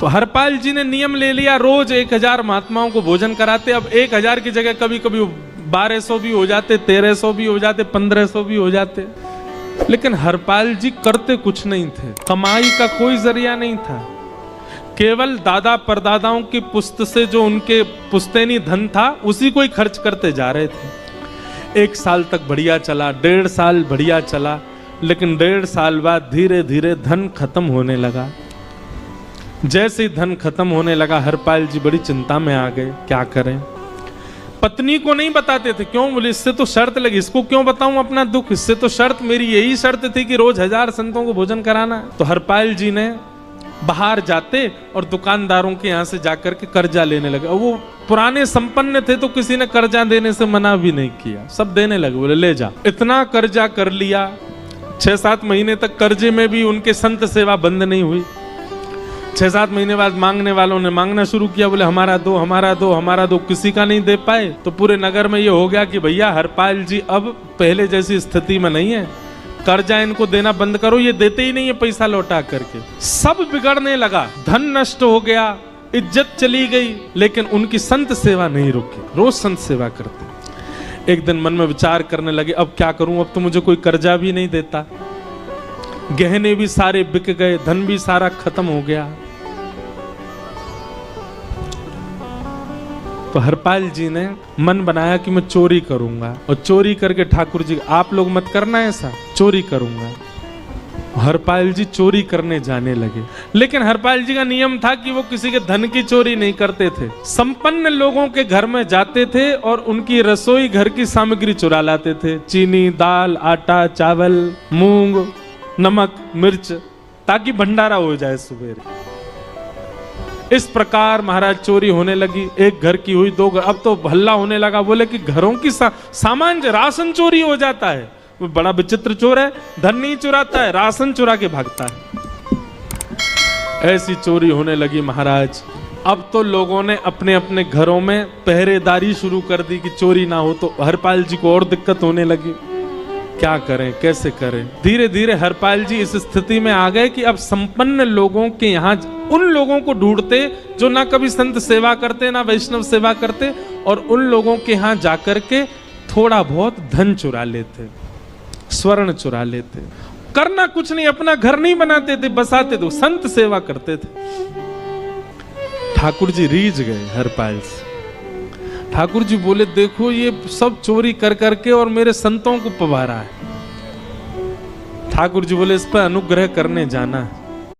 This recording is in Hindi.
तो हरपाल जी ने नियम ले लिया, रोज 1000 महात्माओं को भोजन कराते। अब 1000 की जगह कभी कभी 1200 भी हो जाते, 1300 भी हो जाते, 1500 भी हो जाते। लेकिन हरपाल जी करते कुछ नहीं थे, कमाई का कोई जरिया नहीं था। केवल दादा परदादाओं की पुश्त से जो उनके पुश्तैनी धन था उसी को ही खर्च करते जा रहे थे। 1 साल तक बढ़िया चला, 1.5 साल बढ़िया चला, लेकिन 1.5 साल बाद धीरे धीरे धन खत्म होने लगा। जैसे ही धन खत्म होने लगा हरपाल जी बड़ी चिंता में आ गए, क्या करें। पत्नी को नहीं बताते थे, क्यों बोले इससे तो शर्त लगी, इसको क्यों बताऊं अपना दुख, इससे तो शर्त मेरी यही शर्त थी कि रोज 1000 संतों को भोजन कराना। तो हरपाल जी ने बाहर जाते और दुकानदारों के यहाँ से जाकर के कर्जा लेने लगे। और वो पुराने संपन्न थे तो किसी ने कर्जा देने से मना भी नहीं किया, सब देने लगे, बोले ले जा। इतना कर्जा कर लिया, 6-7 महीने तक कर्जे में भी उनके संत सेवा बंद नहीं हुई। 6-7 महीने बाद मांगने वालों ने मांगना शुरू किया, बोले हमारा दो, हमारा दो, हमारा दो। किसी का नहीं दे पाए तो पूरे नगर में ये हो गया कि भैया हरपाल जी अब पहले जैसी स्थिति में नहीं है, कर्जा इनको देना बंद करो, ये देते ही नहीं है पैसा लौटा करके। सब बिगड़ने लगा, धन नष्ट हो गया, इज्जत चली गई, लेकिन उनकी संत सेवा नहीं रुकी, रोज संत सेवा करते। एक दिन मन में विचार करने लगे, अब क्या करूं, अब तो मुझे कोई कर्जा भी नहीं देता, गहने भी सारे बिक गए, धन भी सारा खत्म हो गया। तो हरपाल जी ने मन बनाया कि मैं चोरी करूंगा, और चोरी करके ठाकुर जी, आप लोग मत करना ऐसा, चोरी करूंगा। हरपाल जी चोरी करने जाने लगे। लेकिन हरपाल जी का नियम था कि वो किसी के धन की चोरी नहीं करते थे। संपन्न लोगों के घर में जाते थे और उनकी रसोई घर की सामग्री चुरा लाते थे, चीनी, दाल, आटा, चावल, मूंग, नमक, मिर्च, ताकि भंडारा हो जाए सुबह। इस प्रकार महाराज चोरी होने लगी। एक घर की हुई, 2 घर, अब तो हल्ला होने लगा, बोले कि घरों की सामान, राशन चोरी हो जाता है। वो बड़ा विचित्र चोर है, धन नहीं चुराता है, राशन चुरा के भागता है। ऐसी चोरी होने लगी महाराज। अब तो लोगों ने अपने अपने घरों में पहरेदारी शुरू कर दी कि चोरी ना हो। तो हरपाल जी को और दिक्कत होने लगी, क्या करें, कैसे करें। धीरे धीरे हरपाल जी इस स्थिति में आ गए कि अब संपन्न लोगों के यहाँ उन लोगों को ढूंढते जो ना कभी संत सेवा करते, ना वैष्णव सेवा करते, और उन लोगों के यहाँ जाकर के थोड़ा बहुत धन चुरा लेते, स्वर्ण चुरा लेते। करना कुछ नहीं, अपना घर नहीं बनाते थे, बसाते थे, संत सेवा करते थे। ठाकुर जी रीझ गए हरपाल से। ठाकुर जी बोले, देखो ये सब चोरी कर करके और मेरे संतों को पवारा है। ठाकुर जी बोले, इस पर अनुग्रह करने जाना है।